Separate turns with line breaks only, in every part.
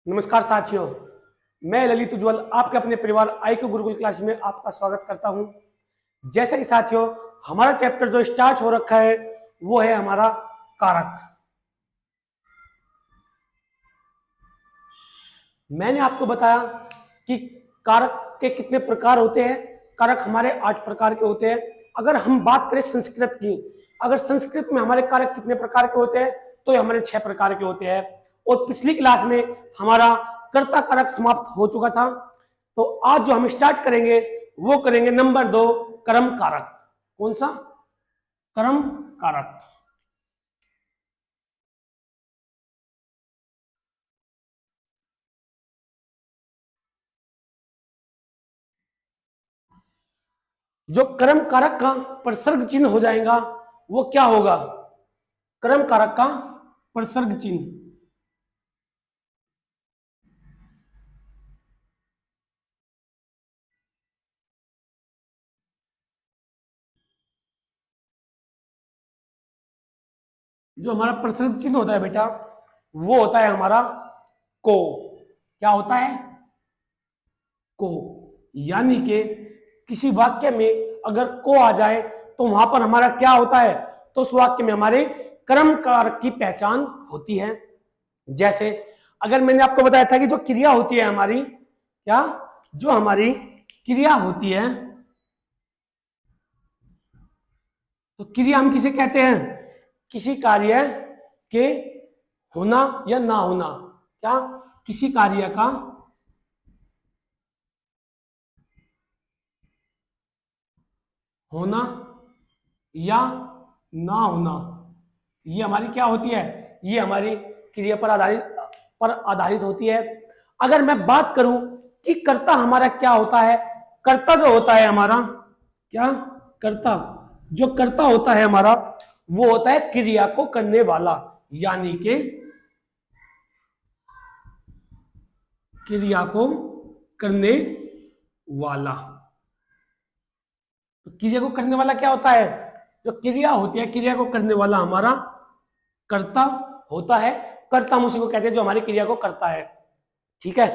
नमस्कार साथियों, मैं ललित उज्ज्वल आपके अपने परिवार IQ गुरुकुल क्लास में आपका स्वागत करता हूं। जैसे कि साथियों, हमारा चैप्टर जो स्टार्ट हो रखा है वो है हमारा कारक। मैंने आपको बताया कि कारक के कितने प्रकार होते हैं। कारक हमारे 8 प्रकार के होते हैं। अगर हम बात करें संस्कृत की, अगर संस्कृत में हमारे कारक कितने प्रकार के होते हैं तो ये हमारे 6 प्रकार के होते हैं। और पिछली क्लास में हमारा कर्ता कारक समाप्त हो चुका था। तो आज जो हम स्टार्ट करेंगे वो करेंगे नंबर 2, कर्म कारक। कौन सा? कर्म कारक। जो कर्म कारक का प्रसर्ग चिन्ह हो जाएगा वो क्या होगा? कर्म कारक का प्रसर्ग चिन्ह। जो हमारा प्रसर्ग चिन्ह होता है बेटा, वो होता है हमारा को। क्या होता है? को। यानी कि किसी वाक्य में अगर को आ जाए तो वहां पर हमारा क्या होता है? तो उस वाक्य में हमारे कर्म कारक की पहचान होती है। जैसे अगर मैंने आपको बताया था कि जो क्रिया होती है हमारी, क्या जो हमारी क्रिया होती है, तो क्रिया हम किसे कहते हैं? किसी कार्य के होना या ना होना। क्या? किसी कार्य का होना या ना होना, ये हमारी क्या होती है? ये हमारी क्रिया पर आधारित होती है। अगर मैं बात करूं कि कर्ता हमारा क्या होता है, कर्ता जो होता है हमारा, क्या कर्ता, जो कर्ता होता है हमारा वो होता है क्रिया को करने वाला। यानी कि क्रिया को करने वाला। तो क्रिया को करने वाला क्या होता है? जो क्रिया होती है, क्रिया को करने वाला हमारा कर्ता होता है। कर्ता हम उसी को कहते हैं जो हमारी क्रिया को करता है। ठीक है।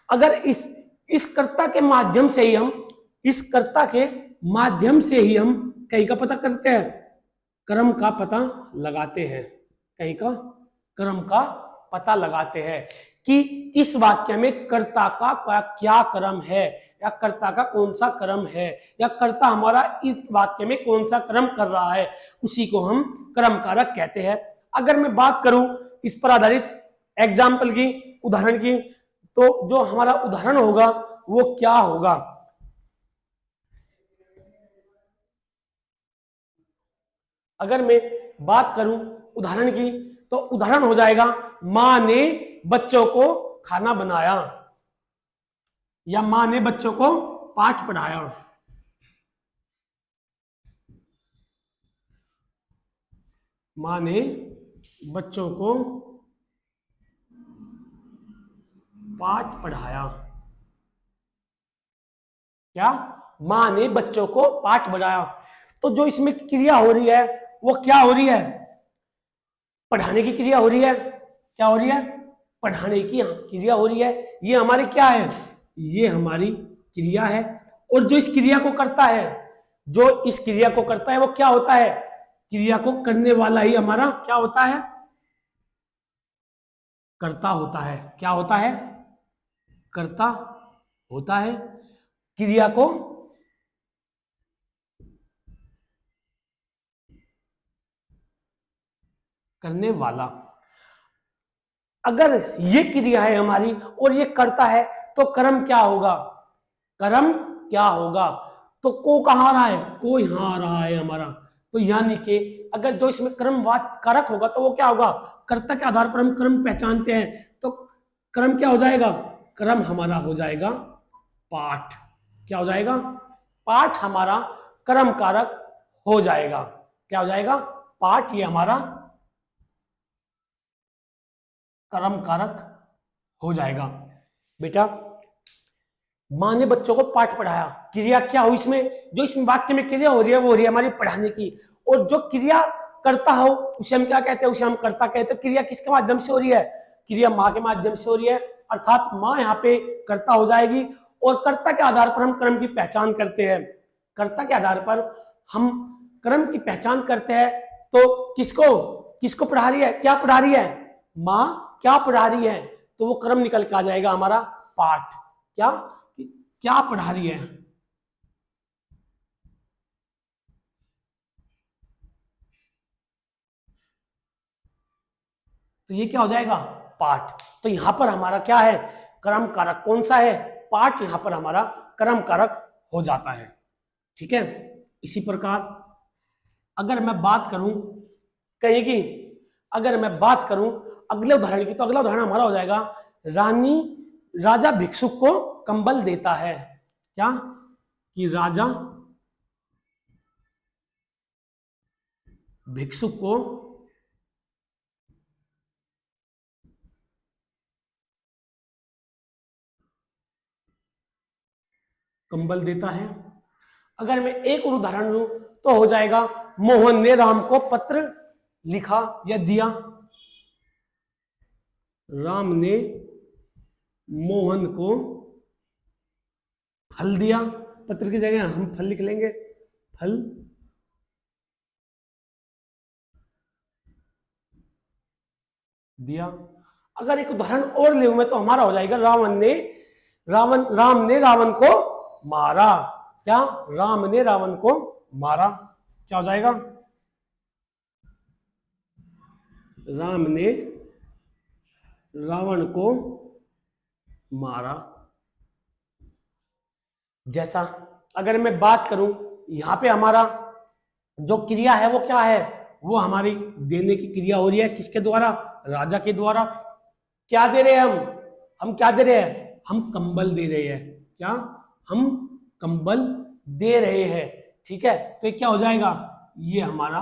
अगर इस कर्ता के माध्यम से ही हम इस कर्ता के माध्यम से ही हम कहीं का पता करते हैं, कर्म का पता लगाते हैं। कहीं का कर्म का पता लगाते हैं कि इस वाक्य में कर्ता का क्या कर्म है, या कर्ता का कौन सा कर्म है, या कर्ता हमारा इस वाक्य में कौन सा कर्म कर रहा है, उसी को हम कर्म कारक कहते हैं। अगर मैं बात करूं इस पर आधारित एग्जाम्पल की, उदाहरण की, तो जो हमारा उदाहरण होगा वो क्या होगा? अगर मैं बात करूं उदाहरण की, तो उदाहरण हो जाएगा मां ने बच्चों को खाना बनाया, या मां ने बच्चों को पाठ पढ़ाया। मां ने बच्चों को पाठ पढ़ाया। क्या? मां ने बच्चों को पाठ पढ़ाया। तो जो इसमें क्रिया हो रही है वो क्या हो रही है? पढ़ाने की क्रिया हो रही है। क्या हो रही है? पढ़ाने की क्रिया हो रही है। ये हमारी क्या है? ये हमारी क्रिया है। और जो इस क्रिया को करता है, जो इस क्रिया को करता है वो क्या होता है? क्रिया को करने वाला ही हमारा क्या होता है? कर्ता होता है। क्या होता है? कर्ता होता है। क्रिया को करने वाला। अगर ये क्रिया है हमारी और ये करता है तो कर्म क्या होगा? कर्म क्या होगा? तो को कहाँ आ रहा है? को यहां आ रहा है हमारा। तो यानी कि अगर जो इसमें कर्म कारक होगा तो वो क्या होगा? कर्ता के आधार पर हम कर्म पहचानते हैं। तो कर्म क्या हो जाएगा? कर्म हमारा हो जाएगा पाठ। क्या हो जाएगा? पाठ हमारा कर्म कारक हो जाएगा। क्या हो जाएगा? पाठ ये हमारा कर्म कारक हो जाएगा। बेटा, मां ने बच्चों को पाठ पढ़ाया, क्रिया क्या हुई इसमें? जो इस वाक्य में क्रिया हो रही है वो हो रही है हमारी पढ़ाने की। और जो क्रिया करता हो उसे हम क्या कहते हैं? उसे हम कर्ता कहते हैं। क्रिया किसके माध्यम से हो रही है? क्रिया मां के माध्यम से हो रही है। अर्थात माँ यहाँ पे कर्ता हो जाएगी। और कर्ता के आधार पर हम क्रम की पहचान करते हैं। कर्ता के आधार पर हम क्रम की पहचान करते हैं। तो किसको पढ़ा रही है, क्या पढ़ा रही है, माँ क्या पढ़ा रही है, तो वो क्रम निकल के आ जाएगा हमारा पाठ। क्या पढ़ा रही है, तो ये क्या हो जाएगा, पाठ। तो यहां पर हमारा क्या है, क्रम कारक कौन सा है, पाठ, यहां पर हमारा क्रम कारक हो जाता है। ठीक है। इसी प्रकार अगर मैं बात करूं कहीं की, अगर मैं बात करूं अगले उदाहरण की, तो अगला उदाहरण हमारा हो जाएगा राजा भिक्षुक को कंबल देता है। क्या, कि राजा भिक्षुक को कंबल देता है। अगर मैं एक और उदाहरण लूं तो हो जाएगा मोहन ने राम को पत्र लिखा या दिया। राम ने मोहन को फल दिया। पत्र की जगह हम फल लिख लेंगे, फल दिया। अगर एक उदाहरण और ले मैं तो हमारा हो जाएगा राम ने रावण को मारा। क्या, राम ने रावण को मारा, क्या हो जाएगा, राम ने रावण को मारा। जैसा अगर मैं बात करूं यहां पे हमारा जो क्रिया है वो क्या है, वो हमारी देने की क्रिया हो रही है, किसके द्वारा, राजा के द्वारा। क्या दे रहे हैं हम क्या दे रहे हैं, हम कंबल दे रहे हैं। क्या, हम कंबल दे रहे हैं। ठीक है। तो ये क्या हो जाएगा, ये हमारा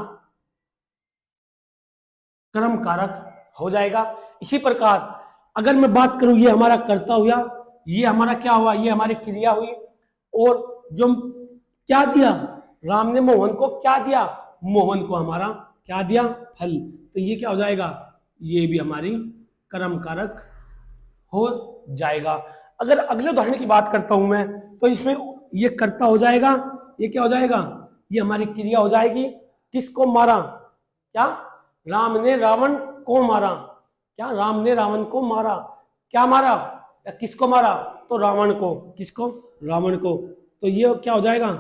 कर्म कारक हो जाएगा। इसी प्रकार अगर मैं बात करूं, ये हमारा कर्ता हुआ, ये हमारा क्या हुआ, ये हमारी क्रिया हुई। और जो क्या दिया, राम ने मोहन को क्या दिया, मोहन को हमारा क्या दिया, फल। तो ये क्या हो जाएगा, ये भी हमारी कर्म कारक हो जाएगा। अगर अगले उदाहरण की बात करता हूं मैं, तो इसमें ये कर्ता हो जाएगा, ये क्या हो जाएगा, ये हमारी क्रिया हो जाएगी। किसको मारा, क्या, राम ने रावण को मारा। क्या, राम ने रावण को मारा, क्या मारा, या किसको मारा, तो रावण को, किसको, रावण को। तो ये क्या हो जाएगा,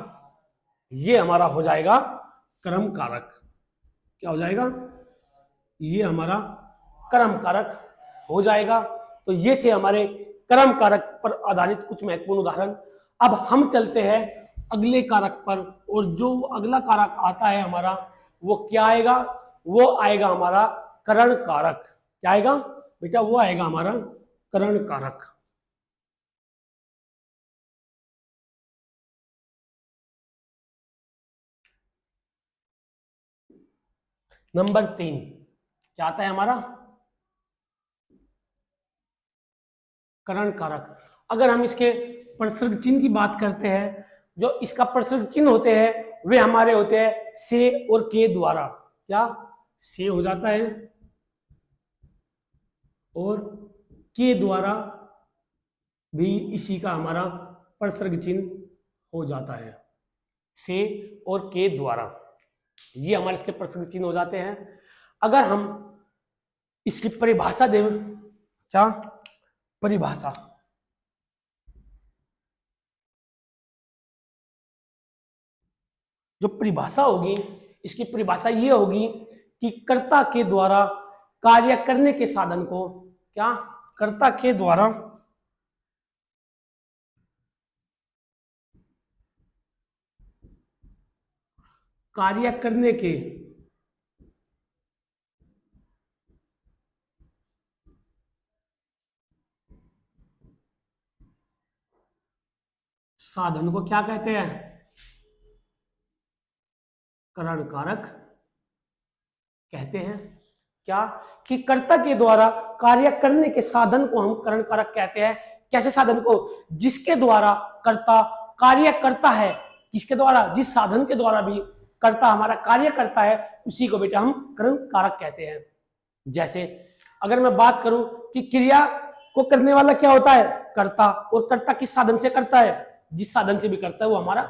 ये हमारा हो जाएगा कर्म कारक। क्या हो जाएगा, ये हमारा कर्म कारक हो जाएगा। तो ये थे हमारे कर्म कारक पर आधारित कुछ महत्वपूर्ण उदाहरण। अब हम चलते हैं अगले कारक पर, और जो अगला कारक आता है हमारा वो क्या आएगा, वो आएगा हमारा करण कारक। क्या आएगा बेटा, वो आएगा हमारा करण कारक। नंबर 3 क्या आता है हमारा, करण कारक। अगर हम इसके प्रसर्ग चिन्ह की बात करते हैं, जो इसका प्रसर्ग चिन्ह होते हैं वे हमारे होते हैं से और के द्वारा। क्या, से हो जाता है और के द्वारा भी इसी का हमारा प्रसर्ग चिन्ह हो जाता है। से और के द्वारा ये हमारे इसके प्रसर्ग चिन्ह हो जाते हैं। अगर हम इसकी परिभाषा दें, क्या, परिभाषा, जो परिभाषा होगी इसकी परिभाषा ये होगी कि कर्ता के द्वारा कार्य करने के साधन को, क्या, कर्ता के द्वारा कार्य करने के साधन को क्या कहते हैं, करण कारक कहते हैं। क्या, कि कर्ता के द्वारा कार्य करने के साधन को हम करण कारक कहते हैं। कैसे साधन को, जिसके द्वारा कर्ता कार्य करता है, किसके द्वारा, जिस साधन के द्वारा भी कर्ता हमारा कार्य करता है उसी को बेटा हम करण कारक कहते हैं। जैसे अगर मैं बात करूं कि क्रिया को करने वाला क्या होता है? कर्ता। और कर्ता किस साधन से करता है? जिस साधन से भी करता है वो हमारा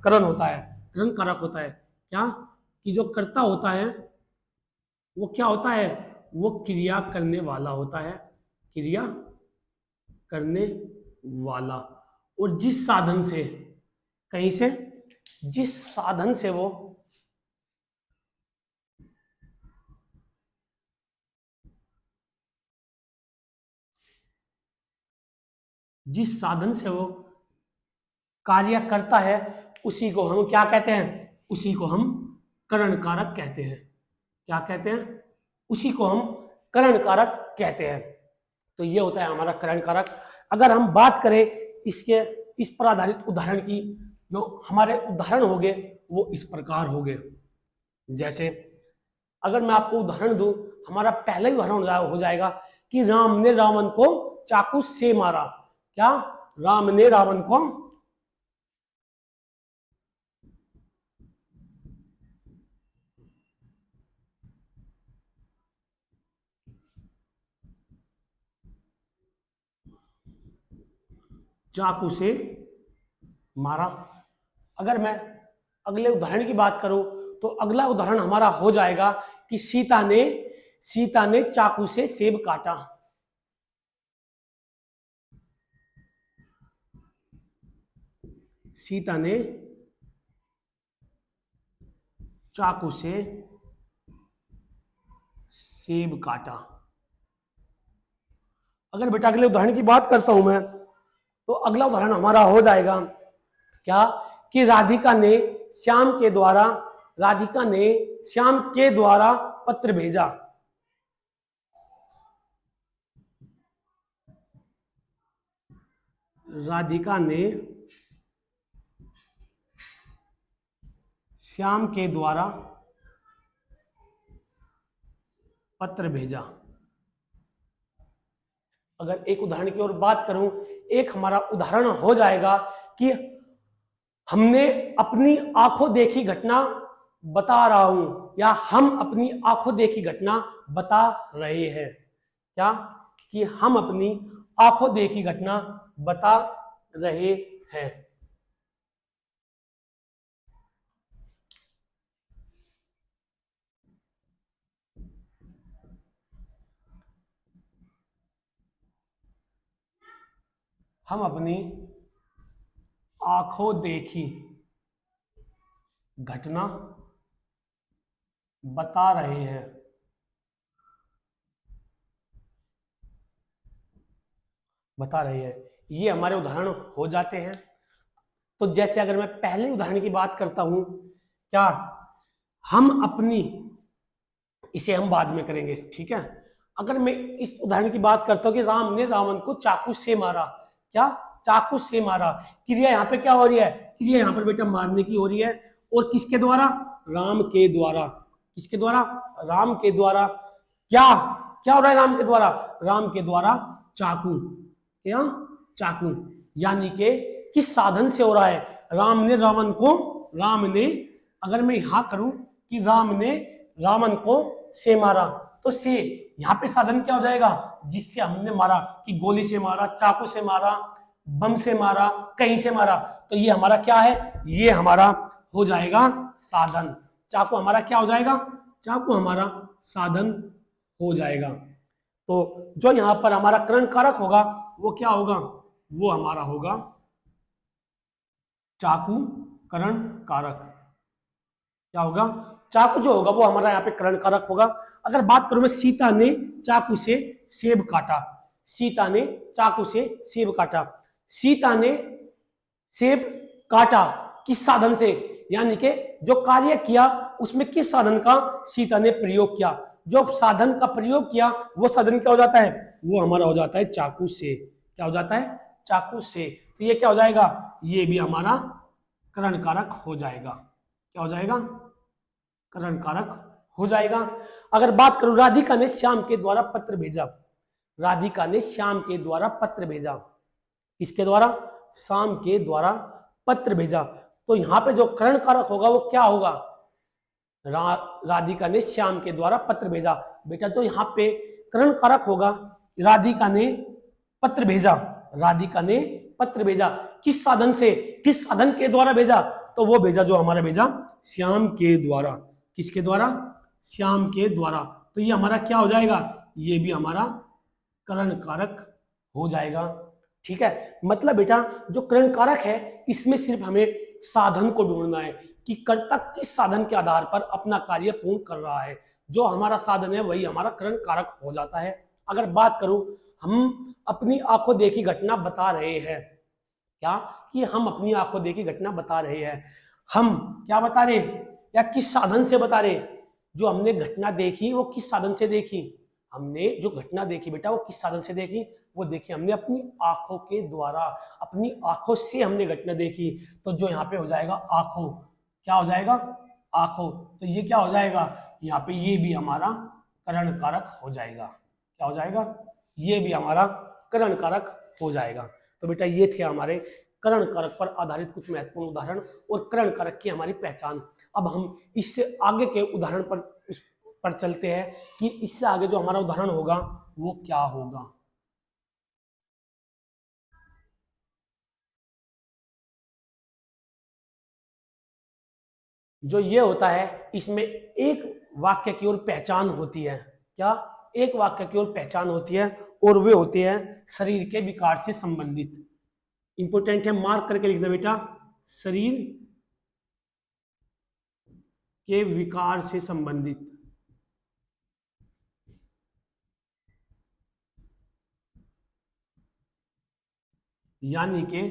करण होता है, करण कारक होता है। क्या कि जो कर्ता होता है वो क्या होता है? वो क्रिया करने वाला होता है, क्रिया करने वाला। और जिस साधन से, कहीं से, जिस साधन से वो जिस साधन से वो कार्य करता है उसी को हम क्या कहते हैं? उसी को हम करण कारक कहते हैं। क्या कहते हैं? उसी को हम करण कारक कहते हैं। तो ये होता है हमारा करण कारक। अगर हम बात करें इसके इस पर आधारित उदाहरण की, जो हमारे उदाहरण हो गए वो इस प्रकार हो गए। जैसे अगर मैं आपको उदाहरण दूं, हमारा पहला ही उदाहरण हो जाएगा कि राम ने रावण को चाकू से मारा। क्या? राम ने रावण को चाकू से मारा। अगर मैं अगले उदाहरण की बात करूं तो अगला उदाहरण हमारा हो जाएगा कि सीता ने चाकू से सेब काटा। सीता ने चाकू से सेब काटा। अगर बेटा अगले उदाहरण की बात करता हूं मैं, तो अगला उदाहरण हमारा हो जाएगा क्या कि राधिका ने श्याम के द्वारा पत्र भेजा। राधिका ने श्याम के द्वारा पत्र भेजा। अगर एक उदाहरण की ओर बात करूं, एक हमारा उदाहरण हो जाएगा कि हमने अपनी आंखों देखी घटना बता रहा हूं, या हम अपनी आंखों देखी घटना बता रहे हैं। क्या कि हम अपनी आंखों देखी घटना बता रहे हैं। हम अपनी आंखों देखी घटना बता रहे हैं। ये हमारे उदाहरण हो जाते हैं। तो जैसे अगर मैं पहले उदाहरण की बात करता हूं, क्या हम अपनी, इसे हम बाद में करेंगे, ठीक है। अगर मैं इस उदाहरण की बात करता हूं कि राम ने रावण को चाकू से मारा। क्या? चाकू से मारा। क्रिया यहाँ पे क्या हो रही है? क्रिया यहाँ पर बेटा मारने की हो रही है। और किसके द्वारा? राम के द्वारा। किसके द्वारा? राम के द्वारा। क्या क्या हो रहा है राम के द्वारा? राम के द्वारा चाकू। क्या? चाकू। यानी कि किस साधन से हो रहा है? राम ने, अगर मैं यहां करूं कि राम ने रावण को से मारा, तो से यहां पे साधन क्या हो जाएगा? जिससे हमने मारा, कि गोली से मारा, चाकू से मारा, बम से मारा, कहीं से मारा। तो ये हमारा क्या है? ये हमारा हो जाएगा साधन। चाकू हमारा क्या हो जाएगा? चाकू हमारा साधन हो जाएगा। तो जो यहां पर हमारा करण कारक होगा वो क्या होगा? वो हमारा होगा चाकू करण कारक। क्या होगा? चाकू जो होगा वो हमारा यहाँ पे करण कारक होगा। अगर बात करूं मैं, सीता ने चाकू से सेब काटा। सीता ने चाकू से सेब काटा। सीता ने सेब काटा किस साधन से? यानी कि जो कार्य किया उसमें किस साधन का सीता ने प्रयोग किया? जो साधन का प्रयोग किया वो साधन क्या हो जाता है? वो हमारा हो जाता है चाकू से। क्या हो जाता है? चाकू से। तो ये क्या हो जाएगा? ये भी हमारा करण कारक हो जाएगा। क्या हो जाएगा? करण कारक हो जाएगा। अगर बात करूं, राधिका ने श्याम के द्वारा पत्र भेजा। राधिका ने श्याम के द्वारा पत्र भेजा। किसके द्वारा? श्याम के द्वारा पत्र भेजा। तो यहां पे जो करण कारक होगा वो क्या होगा? राधिका ने श्याम के द्वारा पत्र भेजा। बेटा तो यहां पे करण कारक होगा राधिका ने पत्र भेजा, राधिका ने पत्र भेजा, किस साधन से, किस साधन के द्वारा भेजा, तो वो भेजा जो हमारा भेजा श्याम के द्वारा। किसके द्वारा? श्याम के द्वारा। तो ये हमारा क्या हो जाएगा? ये भी हमारा करण कारक हो जाएगा। ठीक है, मतलब बेटा जो करण कारक है इसमें सिर्फ हमें साधन को ढूंढना है कि कर्ता किस साधन के आधार पर अपना कार्य पूर्ण कर रहा है। जो हमारा साधन है वही हमारा करण कारक हो जाता है। अगर बात करूं, हम अपनी आंखों देखी घटना बता रहे हैं, क्या कि हम अपनी आंखों देखी घटना बता रहे हैं। हम क्या बता रहे या किस साधन से बता रहे? जो हमने घटना देखी वो किस साधन से देखी? हमने जो घटना देखी बेटा वो किस साधन से देखी? वो देखी हमने अपनी आंखों के द्वारा, अपनी आंखों से हमने घटना देखी। तो जो यहाँ पे हो जाएगा आंखों, क्या हो जाएगा? आंखों। तो ये क्या हो जाएगा? यहाँ पे ये भी हमारा करण कारक हो जाएगा। क्या हो जाएगा? ये भी हमारा करण कारक हो जाएगा। तो बेटा ये थे हमारे करण कारक पर आधारित कुछ महत्वपूर्ण उदाहरण और करण कारक की हमारी पहचान। अब हम इससे आगे के उदाहरण पर चलते हैं कि इससे आगे जो हमारा उदाहरण होगा वो क्या होगा। जो ये होता है इसमें एक वाक्य की ओर पहचान होती है। क्या? एक वाक्य की ओर पहचान होती है और वे होते हैं शरीर के विकार से संबंधित। इंपोर्टेंट है, मार्क करके लिखना बेटा, शरीर के विकार से संबंधित। यानी कि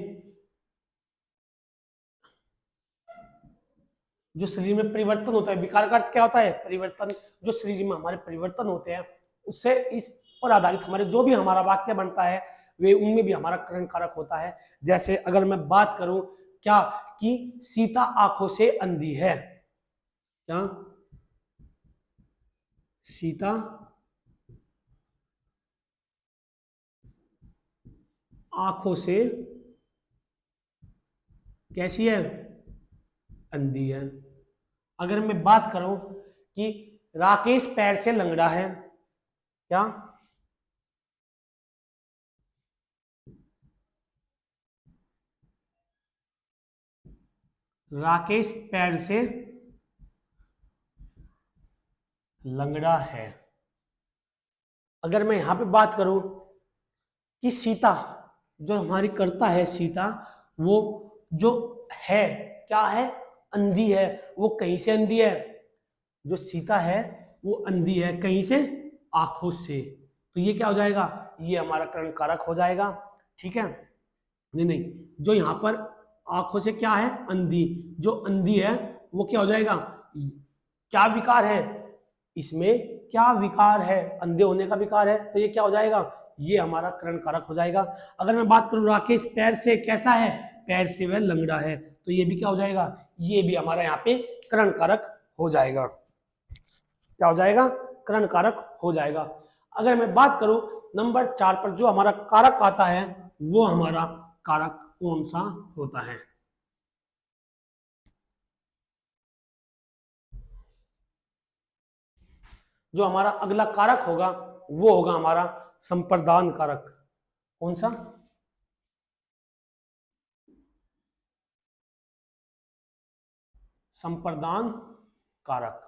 जो शरीर में परिवर्तन होता है, विकार का अर्थ क्या होता है? परिवर्तन। जो शरीर में हमारे परिवर्तन होते हैं उससे इस पर आधारित हमारे जो भी हमारा वाक्य बनता है वे उनमें भी हमारा करण कारक होता है। जैसे अगर मैं बात करूं क्या कि सीता आंखों से अंधी है। क्या? सीता आंखों से कैसी है? अंधी है। अगर मैं बात करूं कि राकेश पैर से लंगड़ा है। क्या? राकेश पैर से लंगड़ा है। अगर मैं यहां पे बात करूं कि सीता जो हमारी कर्ता है, सीता वो जो है क्या है? अंधी है। वो कहीं से अंधी है? जो सीता है वो अंधी है कहीं से? आंखों से। तो ये क्या हो जाएगा? ये हमारा करण कारक हो जाएगा। ठीक है, नहीं नहीं, जो यहाँ पर आंखों से क्या है? अंधी। जो अंधी है वो क्या हो जाएगा? क्या विकार है इसमें? क्या विकार है? अंधे होने का विकार है। तो ये क्या हो जाएगा? ये हमारा करण कारक हो जाएगा। अगर मैं बात करूं राकेश पैर से कैसा है? पैर से वह लंगड़ा है। तो ये भी क्या हो जाएगा? ये भी हमारा यहाँ पे करण कारक हो जाएगा। क्या हो जाएगा? करण कारक हो जाएगा। अगर मैं बात करूं नंबर 4 पर जो हमारा कारक आता है वो हमारा कारक कौन सा होता है? जो हमारा अगला कारक होगा वो होगा हमारा संप्रदान कारक। कौन सा? संप्रदान कारक।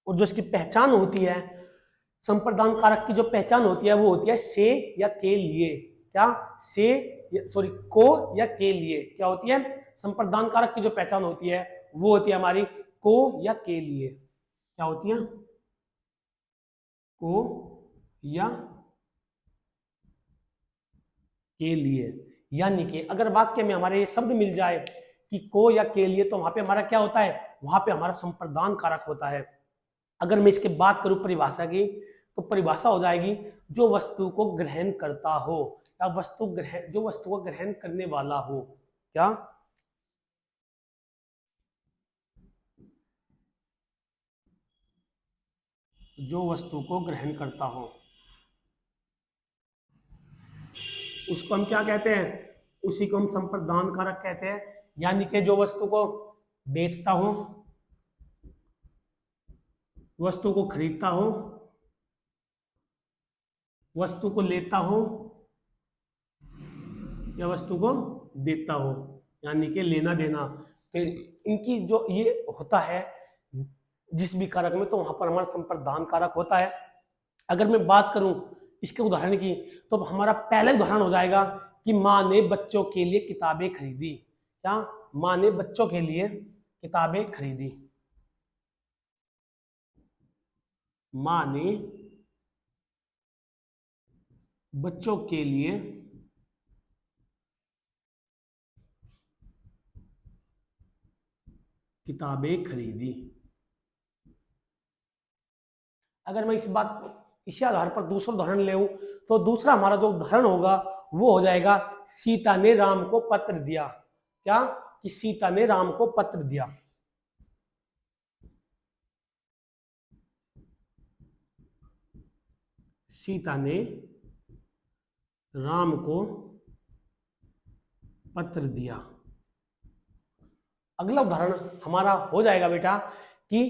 और जो इसकी पहचान होती है, संप्रदान कारक की जो पहचान होती है वो होती है से या के लिए। क्या? से सॉरी को या के लिए। क्या होती है? संप्रदान कारक की जो पहचान होती है वो होती है हमारी को या के लिए। क्या होती है? को या के लिए। यानी कि अगर वाक्य में हमारे ये शब्द मिल जाए कि को या के लिए, तो वहां पे हमारा क्या होता है? वहां पे हमारा संप्रदान कारक होता है। अगर मैं इसके बात करूं परिभाषा की, तो परिभाषा हो जाएगी जो वस्तु को ग्रहण करता हो या वस्तु ग्रहण, जो वस्तु को ग्रहण करने वाला हो। क्या? जो वस्तु को ग्रहण करता हो उसको हम क्या कहते हैं? उसी को हम संप्रदान कारक कहते हैं। यानी कि जो वस्तु को बेचता हो, वस्तु को खरीदता हो, वस्तु को लेता हो या वस्तु को देता हो, यानी कि लेना देना। तो इनकी जो ये होता है जिस भी कारक में, तो वहां पर हमारा संप्रदान कारक होता है। अगर मैं बात करूं इसके उदाहरण की, तो हमारा पहला उदाहरण हो जाएगा कि माँ ने बच्चों के लिए किताबें खरीदी। क्या? माँ ने बच्चों के लिए किताबें खरीदी। माँ ने बच्चों के लिए किताबें खरीदी। अगर मैं इसी आधार पर दूसरा उदाहरण ले, तो दूसरा हमारा जो उदाहरण होगा वो हो जाएगा सीता ने राम को पत्र दिया। क्या? कि सीता ने राम को पत्र दिया। सीता ने राम को पत्र दिया। अगला उदाहरण हमारा हो जाएगा बेटा कि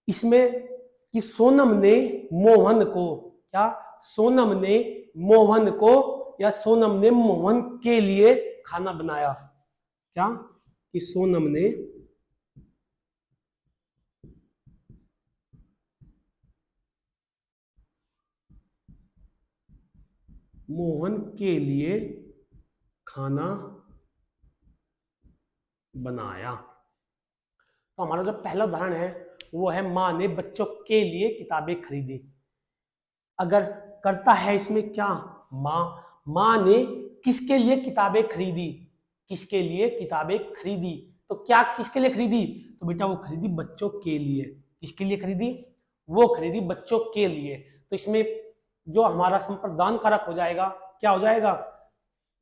इसमें कि सोनम ने मोहन को, क्या? सोनम ने मोहन को या सोनम ने मोहन के लिए खाना बनाया। क्या? कि सोनम ने मोहन के लिए खाना बनाया। तो हमारा जो पहला उदाहरण है वो है माँ ने बच्चों के लिए किताबें खरीदी। अगर करता है इसमें क्या? माँ। माँ ने किसके लिए किताबें खरीदी? किसके लिए किताबें खरीदी? तो क्या किसके लिए खरीदी? तो बेटा वो खरीदी बच्चों के लिए। किसके लिए खरीदी? वो खरीदी बच्चों के लिए। तो इसमें जो हमारा संप्रदान कारक हो जाएगा, क्या हो जाएगा?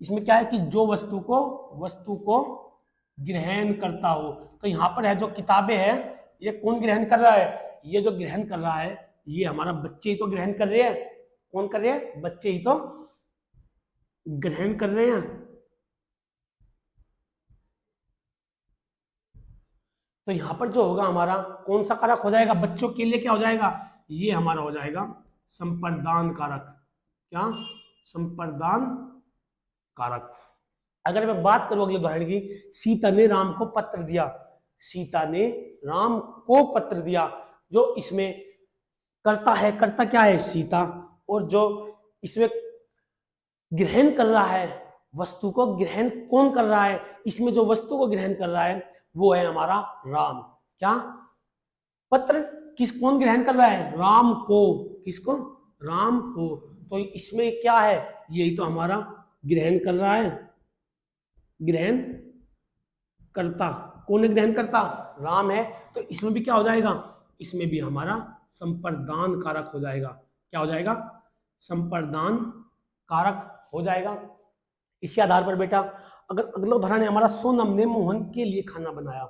इसमें क्या है कि जो वस्तु को ग्रहण करता हो। तो यहाँ पर है जो किताबें हैं, ये कौन ग्रहण कर रहा है? ये जो ग्रहण कर रहा है ये हमारा बच्चे ही तो ग्रहण कर रहे हैं। कौन कर रहे हैं? बच्चे ही तो ग्रहण कर रहे हैं। तो यहाँ पर जो होगा हमारा कौन सा कारक हो जाएगा? बच्चों के लिए क्या हो जाएगा? ये हमारा हो जाएगा संप्रदान कारक। क्या? संप्रदान कारक। अगर मैं बात करूं अगले उदाहरण की, सीता ने राम को पत्र दिया। सीता ने राम को पत्र दिया। जो इसमें करता है, करता क्या है? सीता। और जो इसमें ग्रहण कर रहा है, वस्तु को ग्रहण कौन कर रहा है? इसमें जो वस्तु को ग्रहण कर रहा है वो है हमारा राम। क्या? पत्र कौन ग्रहण कर रहा है? राम को। किसको? राम को। तो इसमें क्या है? यही तो हमारा ग्रहण कर रहा है। ग्रहण करता कौन है? ग्रहण करता राम है। तो इसमें भी क्या हो जाएगा? इसमें भी हमारा संप्रदान कारक हो जाएगा। क्या हो जाएगा? संप्रदान कारक हो जाएगा। इसी आधार पर बेटा अगर अगला उदाहरण है हमारा, सोनम ने मोहन के लिए खाना बनाया।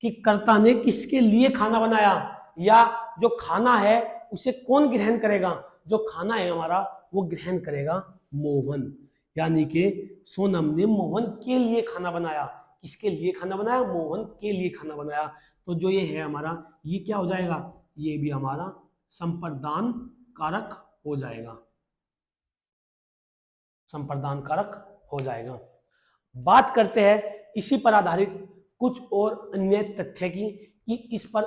कि कर्ता ने किसके लिए खाना बनाया, या जो खाना है उसे कौन ग्रहण करेगा? जो खाना है हमारा वो ग्रहण करेगा मोहन। यानी कि सोनम ने मोहन के लिए खाना बनाया। किसके लिए खाना बनाया? मोहन के लिए खाना बनाया। तो जो ये है हमारा, ये क्या हो जाएगा? ये भी हमारा संप्रदान कारक हो जाएगा। संप्रदान कारक हो जाएगा। बात करते हैं इसी पर आधारित कुछ और अन्य तथ्य की, कि इस पर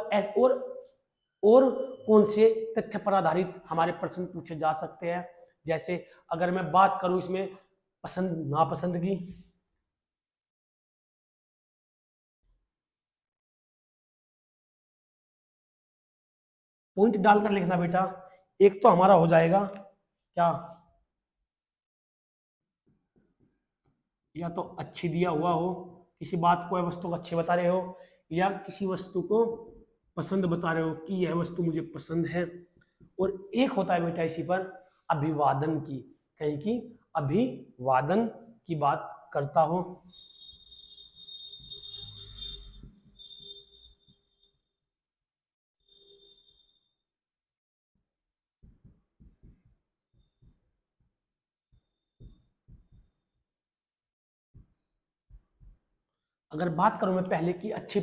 और कौन से तथ्य पर आधारित हमारे प्रश्न पूछे जा सकते हैं। जैसे अगर मैं बात करूं इसमें पसंद नापसंद की, पॉइंट डालकर लिखना बेटा। एक तो हमारा हो जाएगा क्या? या तो अच्छी दिया हुआ हो, किसी बात को या वस्तु को अच्छे बता रहे हो, या किसी वस्तु को पसंद बता रहे हो कि यह वस्तु मुझे पसंद है। और एक होता है बेटा इसी पर अभिवादन की, कहीं की अभिवादन की बात करता हो। अगर बात करूं मैं पहले की अच्छी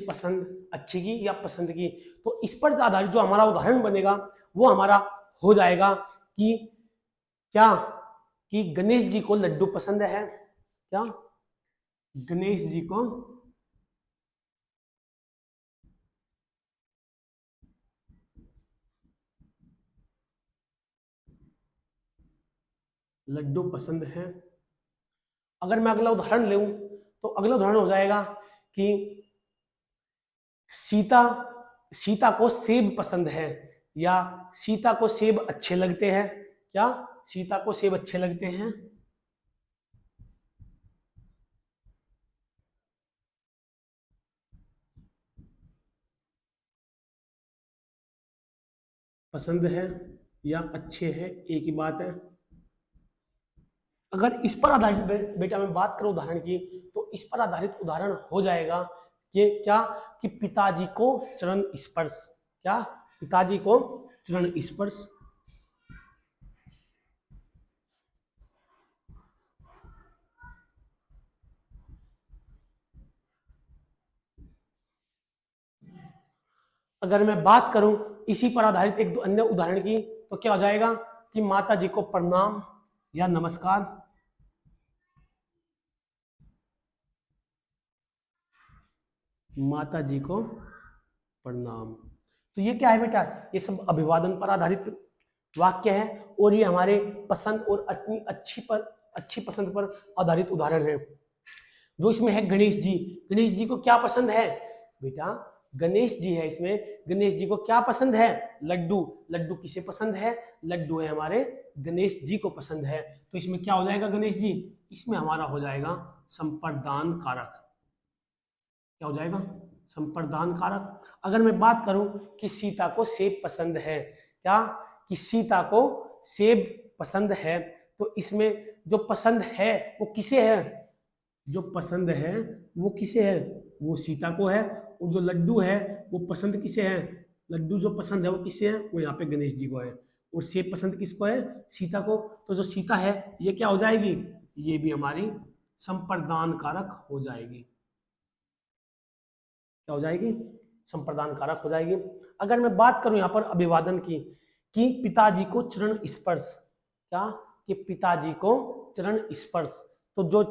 की या पसंद की, तो इस पर आधारित जो हमारा उदाहरण बनेगा वो हमारा हो जाएगा कि क्या? कि गणेश जी को लड्डू पसंद है। क्या, गणेश जी को लड्डू पसंद है। अगर मैं अगला उदाहरण लूं तो अगला उदाहरण हो जाएगा कि सीता सीता को सेब पसंद है, या सीता को सेब अच्छे लगते हैं। क्या, सीता को सेब अच्छे लगते हैं। पसंद है या अच्छे हैं, एक ही बात है। अगर इस पर आधारित बेटा मैं बात करूं उदाहरण की, तो इस पर आधारित उदाहरण हो जाएगा कि क्या, कि पिताजी को चरण स्पर्श। क्या, पिताजी को चरण स्पर्श। अगर मैं बात करूं इसी पर आधारित एक दो अन्य उदाहरण की, तो क्या हो जाएगा कि माता जी को प्रणाम या नमस्कार। माता जी को प्रणाम। तो ये क्या है बेटा, ये सब अभिवादन पर आधारित वाक्य है, और ये हमारे पसंद और अपनी अच्छी पसंद पर आधारित उदाहरण है। जो इसमें है गणेश जी, गणेश जी को क्या पसंद है बेटा, गणेश जी है इसमें, गणेश जी को क्या पसंद है, लड्डू। लड्डू किसे पसंद है, लड्डू है हमारे गणेश जी को पसंद है। तो इसमें क्या हो जाएगा गणेश जी, इसमें हमारा हो जाएगा संप्रदान कारक। क्या हो जाएगा, संप्रदान कारक। अगर मैं बात करूं कि सीता को सेब पसंद है, क्या, कि सीता को सेब पसंद है, तो इसमें जो पसंद है वो किसे है, जो पसंद है वो किसे है, वो सीता को है। और जो लड्डू है वो पसंद किसे है, लड्डू जो पसंद है वो किसे है, वो यहाँ पे गणेश जी को है। और सेब पसंद किसको है, सीता को। तो जो सीता है ये क्या हो जाएगी, ये भी हमारी संप्रदान कारक हो जाएगी। क्या हो जाएगी, संप्रदान कारक हो जाएगी। अगर मैं बात करूं यहाँ पर अभिवादन की, कि पिताजी को चरण स्पर्श। क्या, कि पिताजी को चरण स्पर्श। तो जो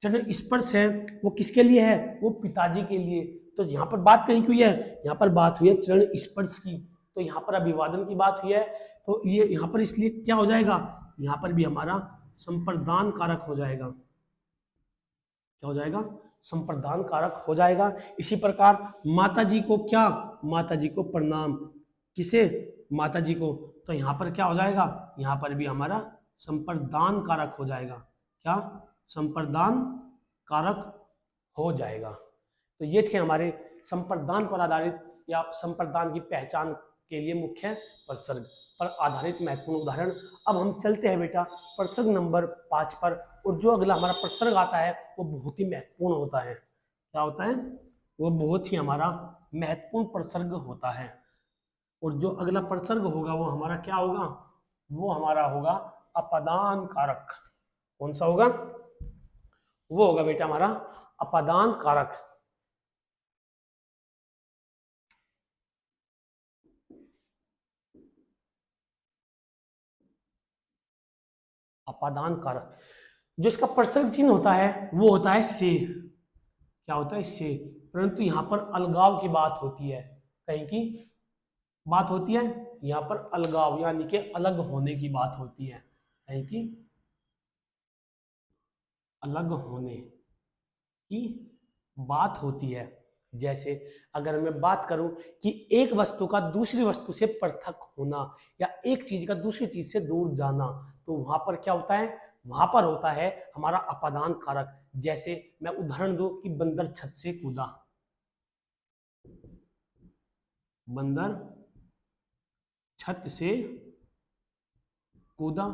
चरण स्पर्श है वो किसके लिए है, वो पिताजी के लिए। तो यहाँ पर बात कहीं की हुई है, यहाँ पर बात हुई है चरण स्पर्श की, तो यहाँ पर अभिवादन की बात हुई है। तो ये यहाँ पर इसलिए क्या हो जाएगा, यहाँ पर भी हमारा संप्रदान कारक हो जाएगा। क्या हो जाएगा, संप्रदान कारक हो जाएगा। इसी प्रकार माता जी को क्या, माता जी को प्रणाम, किसे, माता जी को। तो यहाँ पर क्या हो जाएगा, यहाँ पर भी हमारा संप्रदान कारक हो जाएगा। क्या, संप्रदान कारक हो जाएगा। तो ये थे हमारे संप्रदान पर आधारित या संप्रदान की पहचान के लिए मुख्य प्रसर्ग पर आधारित महत्वपूर्ण उदाहरण। अब हम चलते हैं बेटा प्रसर्ग नंबर 5 पर, और जो अगला हमारा प्रसर्ग आता है वो बहुत ही महत्वपूर्ण होता है। क्या होता है, वो बहुत ही हमारा महत्वपूर्ण प्रसर्ग होता है। और जो अगला प्रसर्ग होगा वो हमारा क्या होगा, वो हमारा होगा अपादान कारक। कौन सा होगा, वो होगा बेटा हमारा अपादान कारक। अपादान कारक, जो इसका प्रसर्ग चिन्ह होता है वो होता है से। क्या होता है, से। परंतु यहाँ पर अलगाव की बात होती है, कहीं की बात होती है, यहाँ पर अलगाव यानी कि अलग होने की बात होती है, कहीं की अलग होने की बात होती है। जैसे अगर मैं बात करूं कि एक वस्तु का दूसरी वस्तु से पृथक होना, या एक चीज का दूसरी चीज से दूर जाना, तो वहां पर क्या होता है, वहां पर होता है हमारा अपादान कारक। जैसे मैं उदाहरण दूं कि बंदर छत से कूदा, बंदर छत से कूदा।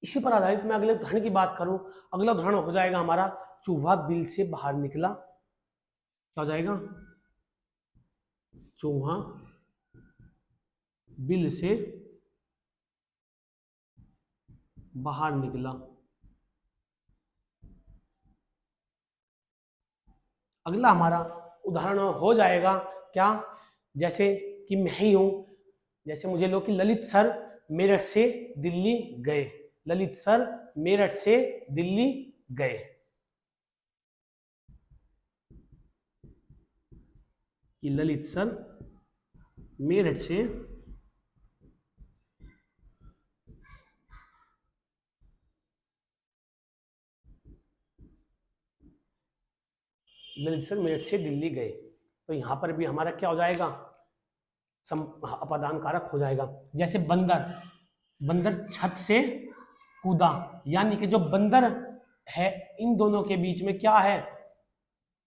इसी पर आधारित मैं अगले उदाहरण की बात करूं, अगला उदाहरण हो जाएगा हमारा चूहा बिल से बाहर निकला। क्या हो जाएगा, चूहा बिल से बाहर निकला। अगला हमारा उदाहरण हो जाएगा क्या, जैसे कि मैं ही हूं, जैसे मुझे लो कि ललित सर मेरठ से दिल्ली गए, ललित सर मेरठ से दिल्ली गए। कि ललित सर मेरठ से मेरठ से दिल्ली गए। तो यहां पर भी हमारा क्या हो जाएगा, अपादान कारक हो जाएगा। जैसे बंदर, बंदर छत से कूदा, यानी कि जो बंदर है इन दोनों के बीच में क्या है,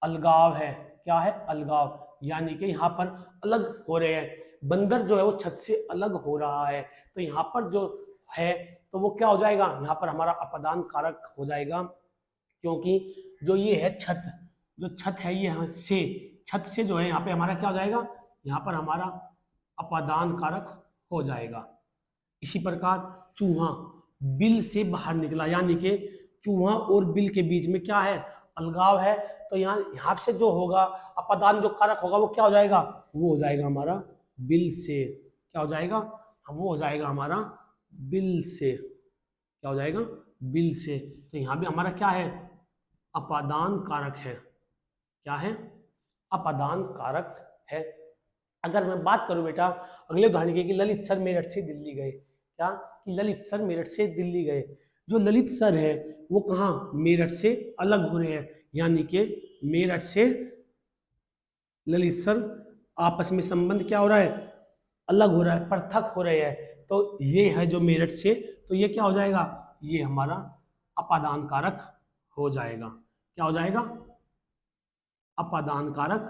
अलगाव है। क्या है, अलगाव, यानी कि यहाँ पर अलग हो रहे हैं। बंदर जो है वो छत से अलग हो रहा है, तो यहाँ पर जो है तो वो क्या हो जाएगा, यहाँ पर हमारा अपादान कारक हो जाएगा। क्योंकि जो ये है छत, जो छत है ये से, छत से जो है यहाँ पे हमारा क्या हो जाएगा, यहाँ पर हमारा अपादान कारक हो जाएगा। इसी प्रकार चूहा बिल से बाहर निकला, यानी कि चूहा और बिल के बीच में क्या है, अलगाव है। तो यहाँ से जो होगा अपादान जो कारक होगा वो क्या हो जाएगा, वो हो जाएगा हमारा बिल से। क्या हो जाएगा, वो हो जाएगा हमारा बिल से। क्या हो जाएगा, बिल से। तो यहाँ भी हमारा क्या है, अपादान कारक है। क्या है, अपादान कारक है। अगर मैं बात करूं बेटा अगले उदाहरण की, कि ललित सर मेरठ से दिल्ली गए। क्या, कि ललित सर मेरठ से दिल्ली गए। जो ललित सर है वो कहाँ, मेरठ से अलग हो रहे हैं, यानी कि मेरठ से ललित सर आपस में संबंध क्या हो रहा है, अलग हो रहा है, पृथक हो रहे हैं। तो ये है जो मेरठ से, तो ये क्या हो जाएगा, ये हमारा अपादान कारक हो जाएगा। क्या हो जाएगा, अपादान कारक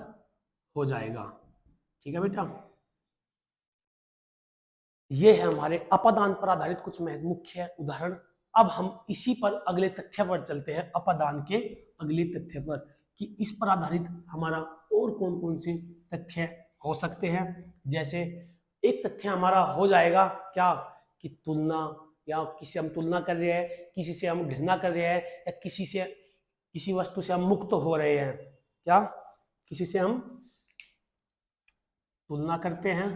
हो जाएगा। ठीक है बेटा, ये है हमारे अपादान पर आधारित कुछ मुख्य उदाहरण। अब हम इसी पर अगले तथ्य पर चलते हैं, अपादान के अगले तथ्य पर, कि इस पर आधारित हमारा और कौन कौन से तथ्य हो सकते हैं। जैसे एक तथ्य हमारा हो जाएगा क्या, कि तुलना, या किसी हम तुलना कर रहे हैं, किसी से हम घृणा कर रहे हैं, या किसी वस्तु से हम मुक्त हो रहे हैं। क्या, किसी से हम तुलना करते हैं,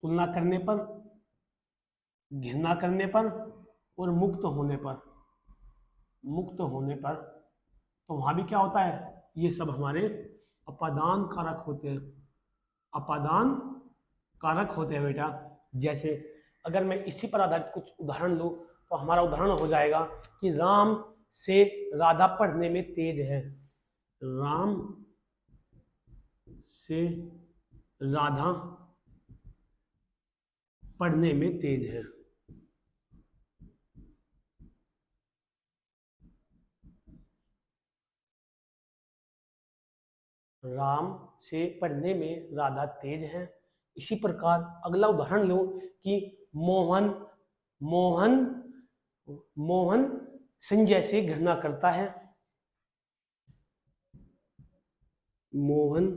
तुलना करने पर, घृणा करने पर और मुक्त होने पर, मुक्त होने पर, तो वहां भी क्या होता है, ये सब हमारे अपादान कारक होते हैं। अपादान कारक होते हैं बेटा। जैसे अगर मैं इसी पर आधारित कुछ उदाहरण लूं, तो हमारा उदाहरण हो जाएगा कि राम से राधा पढ़ने में तेज है। राम से राधा पढ़ने में तेज है। राम से पढ़ने में राधा तेज है। इसी प्रकार अगला उदाहरण लो, कि मोहन मोहन मोहन संजय से घृणा करता है। मोहन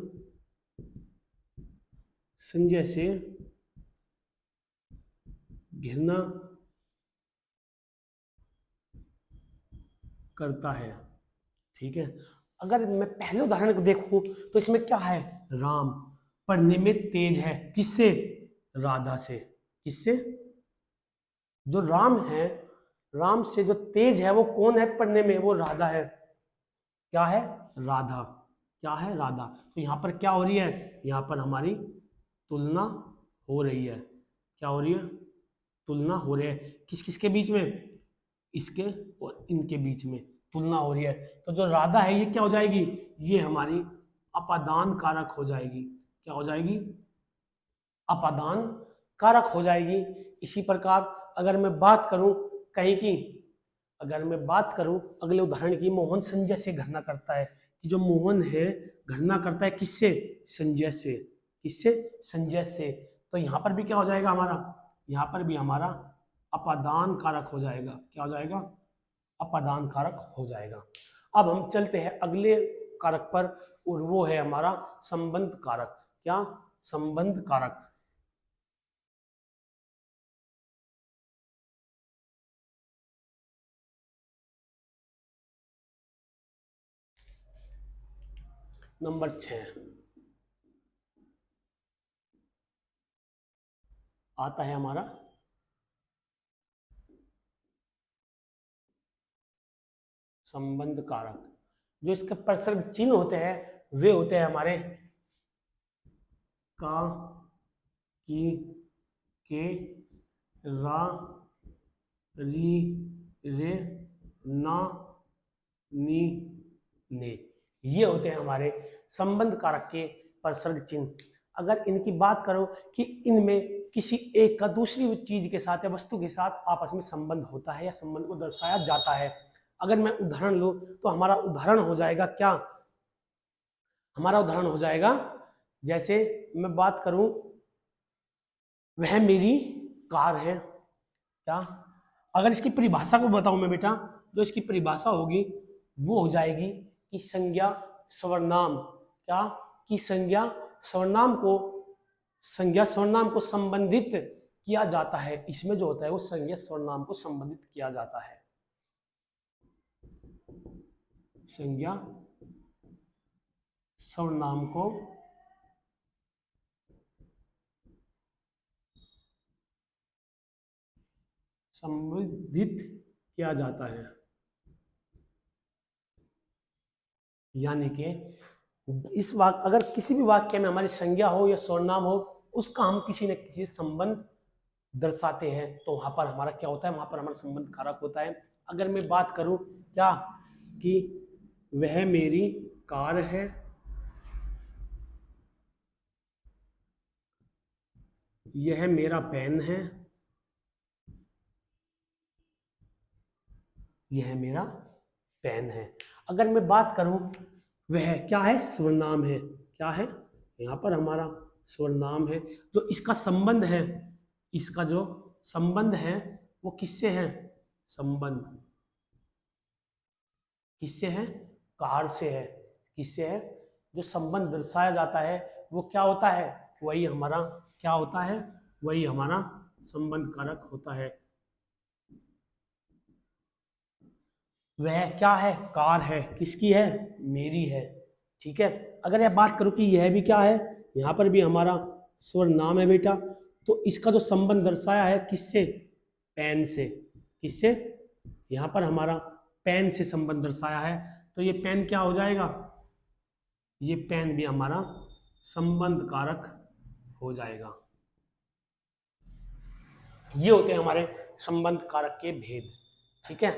संजय से घृणा करता है। ठीक है, अगर मैं पहले उदाहरण को देखूं तो इसमें क्या है, राम पढ़ने में तेज है, किससे, राधा से। किससे, जो राम है, राम से जो तेज है वो कौन है पढ़ने में, वो राधा है। क्या है, राधा। क्या है, राधा। तो यहाँ पर क्या हो रही है, यहाँ पर हमारी तुलना हो रही है। क्या हो रही है, तुलना हो रही है, किस किस के बीच में, इसके और इनके बीच में तुलना हो रही है। तो जो राधा है ये क्या हो जाएगी, ये हमारी अपादान कारक हो जाएगी। क्या हो जाएगी, अपादान कारक हो जाएगी। इसी प्रकार अगर मैं बात करूं कहीं की, अगर मैं बात करूं अगले उदाहरण की, मोहन संजय से घृणा करता है, कि जो मोहन है घृणा करता है किससे, संजय से। किससे, संजय से। तो यहां पर भी क्या हो जाएगा हमारा, यहां पर भी हमारा अपादान कारक हो जाएगा। क्या हो जाएगा, अपादान कारक हो जाएगा। अब हम चलते हैं अगले कारक पर, और वो है हमारा संबंध कारक। क्या, संबंध कारक। नंबर 6 आता है हमारा संबंध कारक। जो इसके प्रसर्ग चिन्ह होते हैं वे होते हैं हमारे का, की, के, रा, री, रे, ना, नी, ने। ये होते हैं हमारे संबंध कारक के प्रसर्ग चिन्ह। अगर इनकी बात करो कि इनमें किसी एक का दूसरी चीज के साथ या वस्तु के साथ आपस में संबंध होता है या संबंध को दर्शाया जाता है। अगर मैं उदाहरण लूं तो हमारा उदाहरण हो जाएगा क्या, हमारा उदाहरण हो जाएगा, जैसे मैं बात करूं वह मेरी कार है, क्या, अगर इसकी परिभाषा को बताऊं मैं बेटा, जो इसकी परिभाषा होगी वो हो जाएगी कि संज्ञा सर्वनाम, क्या, कि संज्ञा सर्वनाम को संबंधित किया जाता है। इसमें जो होता है वो संज्ञा सर्वनाम को संबंधित किया जाता है, संज्ञा सर्वनाम को संबंधित किया जाता है। यानी कि इस वाक्य, अगर किसी भी वाक्य में हमारी संज्ञा हो या सर्वनाम हो, उसका हम किसी न किसी संबंध दर्शाते हैं, तो वहां पर हमारा क्या होता है, वहां पर हमारा संबंध कारक होता है। अगर मैं बात करूं क्या, कि वह मेरी कार है, यह मेरा पेन है, यह मेरा पेन है। अगर मैं बात करूं वह क्या है, सर्वनाम है, क्या है, यहां पर हमारा सर्वनाम है। जो इसका संबंध है, इसका जो संबंध है वो किससे है, संबंध किससे है, कार से है। किससे है, जो संबंध दर्शाया जाता है वो क्या होता है, वही हमारा क्या होता है, वही हमारा संबंध कारक होता है। वह क्या है, कार है, किसकी है, मेरी है। ठीक है। अगर यह बात करूं कि यह भी क्या है, यहां पर भी हमारा सर्वनाम है बेटा, तो इसका जो संबंध दर्शाया है किससे, पेन से, किससे, यहां पर हमारा पेन से संबंध दर्शाया है, तो ये पेन क्या हो जाएगा, ये पेन भी हमारा संबंध कारक हो जाएगा। ये होते हैं हमारे संबंध कारक के भेद। ठीक है।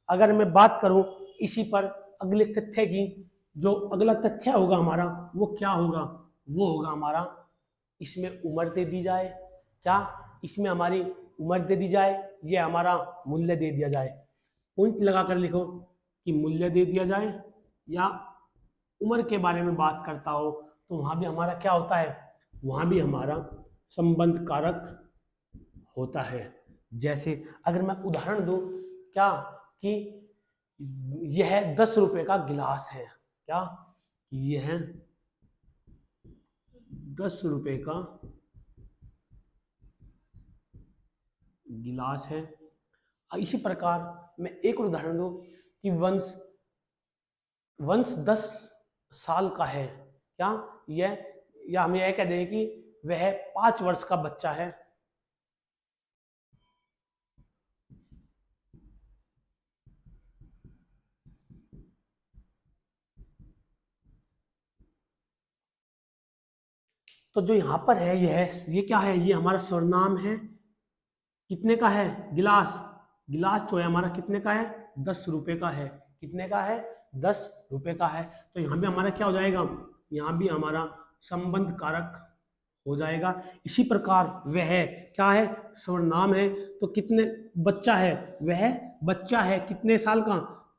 अगर मैं बात करूं इसी पर अगले तथ्य की, जो अगला तथ्य होगा हमारा वो क्या होगा, वो होगा हमारा, इसमें उम्र दे दी जाए, क्या, इसमें हमारी उम्र दे दी जाए, ये हमारा मूल्य दे दिया जाए। पॉइंट लगाकर लिखो कि मूल्य दे दिया जाए या उम्र के बारे में बात करता हो, तो वहां भी हमारा क्या होता है, वहां भी हमारा संबंध कारक होता है। जैसे अगर मैं उदाहरण दूं क्या, कि यह 10 रुपए का गिलास है, क्या, यह 10 रुपए का गिलास है। इसी प्रकार मैं एक और उदाहरण दूं कि वंश वंश 10 साल का है, क्या, यह, या हम यह कह दें कि वह 5 वर्ष का बच्चा है। तो जो यहाँ पर है ये क्या है, ये हमारा सर्वनाम है, कितने का है, गिलास, गिलास जो है हमारा कितने का है, 10 रुपए का है, कितने का है, 10 रुपए का है। तो यहाँ भी हमारा क्या हो जाएगा, यहाँ भी हमारा संबंध कारक हो जाएगा। इसी प्रकार वह क्या है, सर्वनाम है, तो कितने, बच्चा है, वह बच्चा है कितने साल का,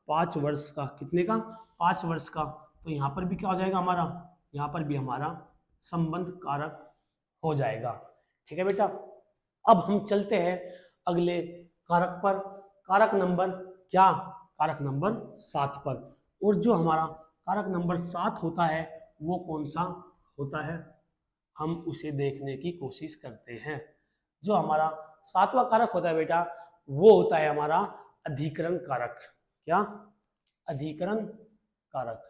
5 वर्ष का, कितने का, 5 वर्ष का। तो यहाँ पर भी क्या हो जाएगा हमारा, यहाँ पर भी हमारा संबंध कारक हो जाएगा। ठीक है बेटा। अब हम चलते हैं अगले कारक पर, कारक नंबर क्या, कारक नंबर 7 पर। और जो हमारा कारक नंबर 7 होता है वो कौन सा होता है, हम उसे देखने की कोशिश करते हैं। जो हमारा 7वां कारक होता है बेटा, वो होता है हमारा अधिकरण कारक, क्या, अधिकरण कारक।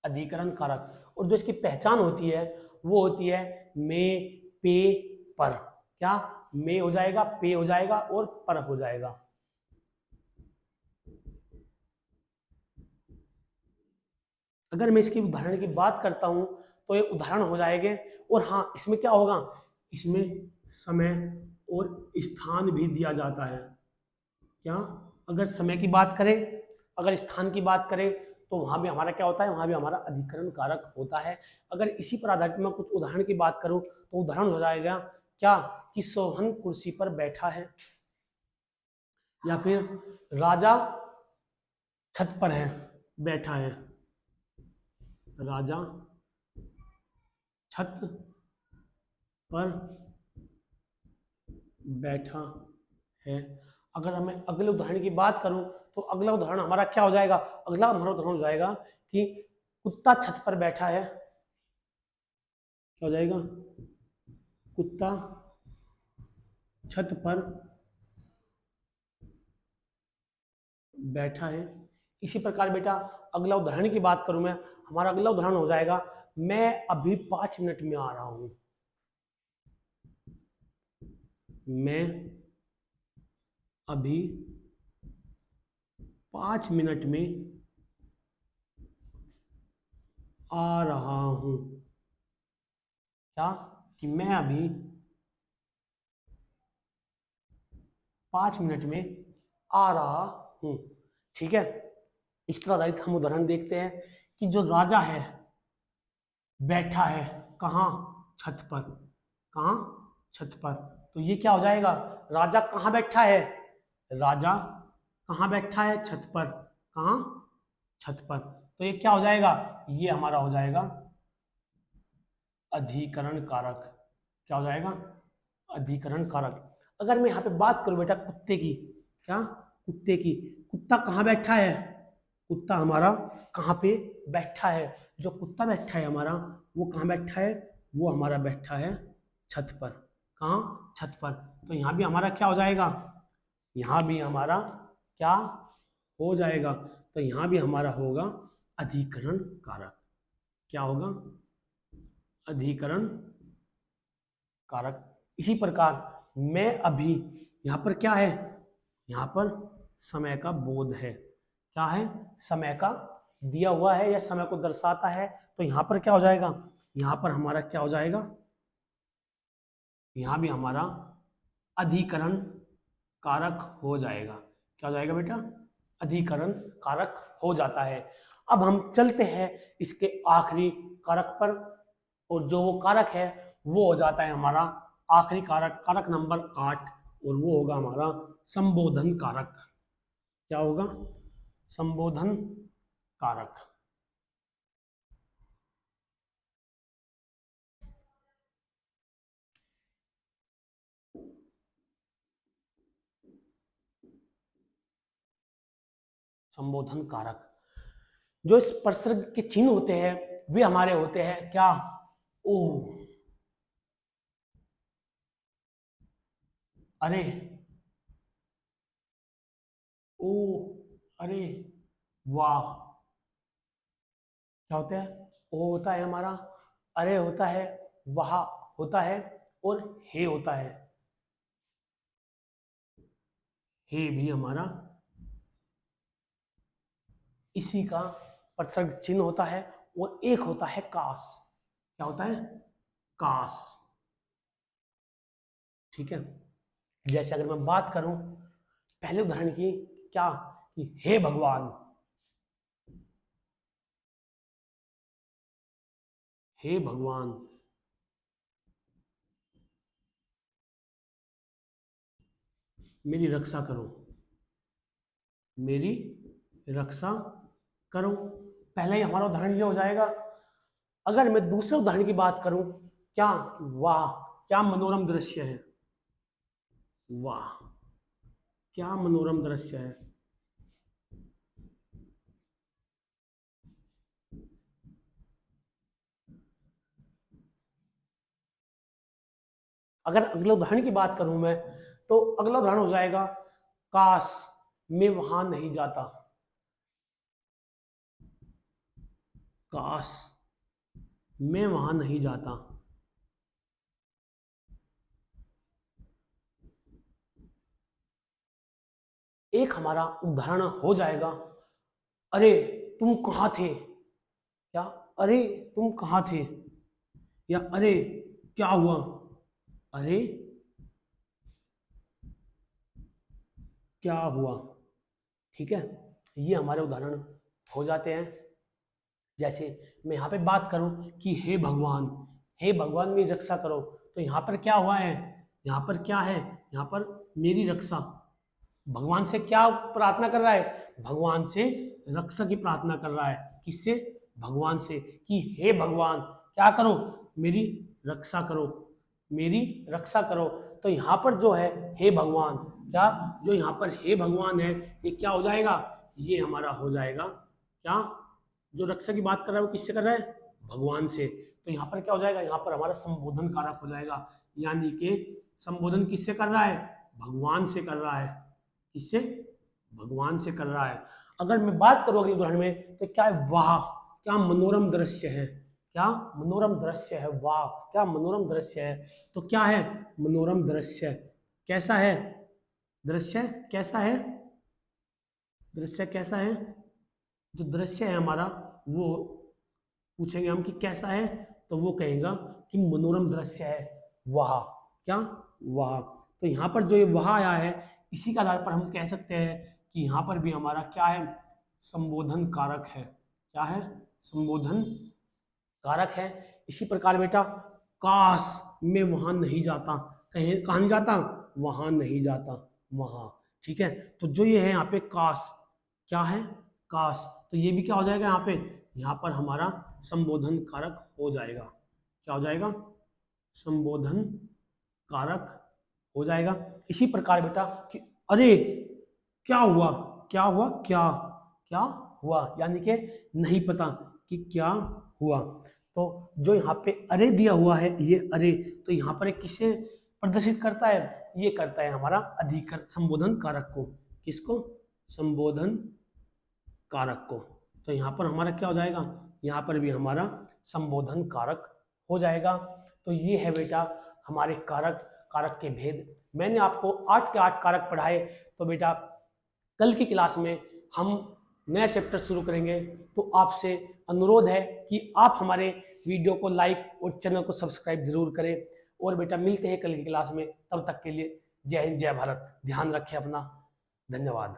अधिकरण कारक, और जो इसकी पहचान होती है वो होती है में, पे, पर। क्या में हो जाएगा, पे हो जाएगा और पर हो जाएगा। अगर मैं इसकी उदाहरण की बात करता हूं तो ये उदाहरण हो जाएंगे। और हाँ, इसमें क्या होगा, इसमें समय और स्थान भी दिया जाता है। क्या, अगर समय की बात करें, अगर स्थान की बात करें, तो वहां भी हमारा क्या होता है, वहां भी हमारा अधिकरण कारक होता है। अगर इसी पर आधारित मैं कुछ उदाहरण की बात करूं तो उदाहरण हो जाएगा क्या, कि सोहन कुर्सी पर बैठा है, या फिर राजा छत पर है, बैठा है, राजा छत पर बैठा है। अगर हमें अगले उदाहरण की बात करूं तो अगला उदाहरण हमारा क्या हो जाएगा, अगला हमारा उदाहरण हो जाएगा कि कुत्ता छत पर बैठा है। क्या हो जाएगा, कुत्ता छत पर बैठा है। इसी प्रकार बेटा अगला उदाहरण की बात करूं मैं, हमारा अगला उदाहरण हो जाएगा, मैं अभी 5 मिनट में आ रहा हूं। मैं अभी 5 मिनट में आ रहा हूं। क्या, कि मैं अभी 5 मिनट में आ रहा हूं। ठीक है, इस पर आधारित हम उदाहरण देखते हैं कि जो राजा है बैठा है कहाँ, छत पर, कहाँ, छत पर। तो ये क्या हो जाएगा, राजा कहाँ बैठा है, राजा कहाँ बैठा है, छत पर, कहाँ, छत पर। तो ये क्या हो जाएगा, ये हमारा हो जाएगा अधिकरण कारक। क्या हो जाएगा, अधिकरण कारक। अगर मैं यहाँ पे बात करूं बेटा कुत्ते की, क्या, कुत्ते की, कुत्ता कहाँ बैठा है, कुत्ता हमारा कहाँ पे बैठा है, जो कुत्ता बैठा है हमारा वो कहाँ बैठा है, वो हमारा बैठा है छत पर, कहाँ, छत पर। तो यहाँ भी हमारा क्या हो जाएगा, यहाँ भी हमारा क्या हो जाएगा, तो यहाँ भी हमारा होगा अधिकरण कारक। क्या होगा, अधिकरण कारक। इसी प्रकार मैं अभी, यहाँ पर क्या है, यहाँ पर समय का बोध है, क्या है, समय का दिया हुआ है या समय को दर्शाता है। तो यहाँ पर क्या हो जाएगा, यहाँ पर हमारा क्या हो जाएगा, यहाँ भी हमारा अधिकरण कारक हो जाएगा। क्या हो जाएगा बेटा, अधिकरण कारक हो जाता है। अब हम चलते हैं इसके आखिरी कारक पर, और जो वो कारक है वो हो जाता है हमारा आखिरी कारक, कारक नंबर 8, और वो होगा हमारा संबोधन कारक। क्या होगा, संबोधन कारक। संबोधन कारक, जो इस प्रसर्ग के चिन्ह होते हैं वे हमारे होते हैं क्या, ओ, अरे, ओ, अरे, वाह। क्या होता है, ओ होता है हमारा, अरे होता है, वाह होता है, और हे होता है, हे भी हमारा इसी का प्रसर्ग चिन्ह होता है। और एक होता है काश। क्या होता है, काश। ठीक है, जैसे अगर मैं बात करूं पहले उदाहरण की, क्या, कि हे भगवान, हे भगवान मेरी रक्षा करो, मेरी रक्षा करो। पहले ही हमारा उदाहरण ये हो जाएगा। अगर मैं दूसरे उदाहरण की बात करूं, क्या, वाह क्या मनोरम दृश्य है, वाह क्या मनोरम दृश्य है। अगर अगले उदाहरण की बात करूं मैं, तो अगला उदाहरण हो जाएगा, काश मैं वहां नहीं जाता, काश मैं वहां नहीं जाता। एक हमारा उदाहरण हो जाएगा, अरे तुम कहाँ थे, क्या अरे तुम कहाँ थे, या अरे क्या हुआ, अरे क्या हुआ। ठीक है, ये हमारे उदाहरण हो जाते हैं। जैसे मैं यहाँ पे बात करूं कि हे भगवान मेरी रक्षा करो, तो यहाँ पर क्या हुआ है, यहाँ पर क्या है, यहाँ पर मेरी रक्षा, भगवान से क्या प्रार्थना कर रहा है, भगवान से रक्षा की प्रार्थना कर रहा है, किससे, भगवान से, कि हे भगवान क्या करो, मेरी रक्षा करो, मेरी रक्षा करो। तो यहाँ पर जो है हे भगवान, क्या जो यहाँ पर हे भगवान है, ये क्या हो जाएगा, ये हमारा हो जाएगा क्या, जो रक्षा की बात कर रहा है वो किससे कर रहा है, भगवान से। तो यहाँ पर क्या हो जाएगा, यहाँ पर हमारा संबोधन कारक हो जाएगा, यानी कि संबोधन किससे कर रहा है, भगवान से कर रहा है, किससे, भगवान से कर रहा है। अगर मैं बात करूं अगले उदाहरण में, तो क्या है, वाह क्या मनोरम दृश्य है, क्या मनोरम दृश्य है, वाह क्या मनोरम दृश्य है। तो क्या है, मनोरम दृश्य कैसा है, दृश्य कैसा है, दृश्य कैसा है, जो दृश्य है हमारा वो पूछेंगे हम कि कैसा है, तो वो कहेगा कि मनोरम दृश्य है, वाह क्या, वाह। तो यहाँ पर जो ये वाह आया है, इसी के आधार पर हम कह सकते हैं कि यहाँ पर भी हमारा क्या है, संबोधन कारक है, क्या है, संबोधन कारक है। इसी प्रकार बेटा, काश मैं वहां नहीं जाता, कहीं कहाँ नहीं जाता, वहां नहीं जाता, वहां। ठीक है, तो जो ये है यहाँ पे काश, क्या है, काश, तो ये भी क्या हो जाएगा यहाँ पे, यहाँ पर हमारा संबोधन कारक हो जाएगा, क्या हो जाएगा, संबोधन कारक हो जाएगा। इसी प्रकार बेटा कि अरे क्या हुआ, क्या हुआ, क्या क्या हुआ, यानी कि नहीं पता कि क्या हुआ। तो जो यहाँ पे अरे दिया हुआ है, ये अरे, तो यहाँ पर एक किसे प्रदर्शित करता है, ये करता है हमारा अधिकर संबोधन कारक को, किसको, संबोधन कारक को। तो यहाँ पर हमारा क्या हो जाएगा, यहाँ पर भी हमारा संबोधन कारक हो जाएगा। तो ये है बेटा हमारे कारक, कारक के भेद। मैंने आपको 8 के 8 कारक पढ़ाए। तो बेटा कल की क्लास में हम नया चैप्टर शुरू करेंगे। तो आपसे अनुरोध है कि आप हमारे वीडियो को लाइक और चैनल को सब्सक्राइब जरूर करें। और बेटा मिलते हैं कल की क्लास में, तब तक के लिए जय हिंद जय भारत, ध्यान रखें अपना, धन्यवाद।